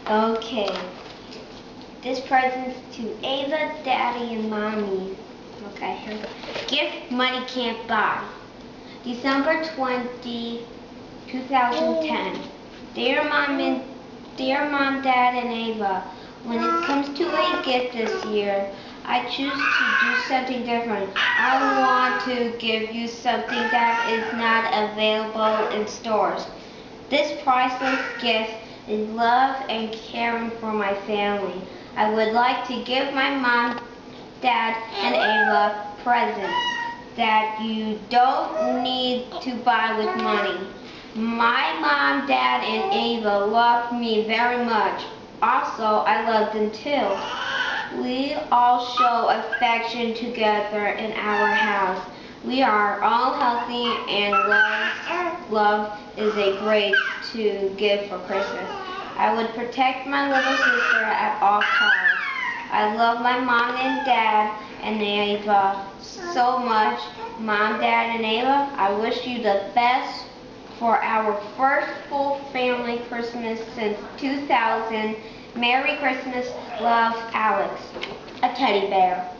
Okay. This present's to Ava, Daddy, and Mommy. Okay, here we go. Gift money can't buy. December 20, 2010. Dear Mom, Dad, and Ava, when it comes to a gift this year, I choose to do something different. I want to give you something that is not available in stores. This priceless gift is love and caring for my family. I would like to give my mom, Dad, and Ava presents that you don't need to buy with money. My mom, Dad, and Ava love me very much. Also, I love them too. We all show affection together in our house. We are all healthy and love is a great to give for Christmas. I would protect my little sister at all costs. I love my mom and dad and Ava so much. Mom, Dad, and Ava, I wish you the best for our first full family Christmas since 2000. Merry Christmas, love, Alex. A teddy bear.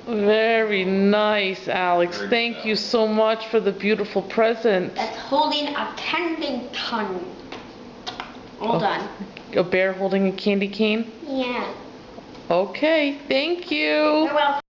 Very nice, Alex. Thank you so much for the beautiful present. That's holding a candy cane. All done. A bear holding a candy cane? Yeah. Okay, thank you. You're welcome.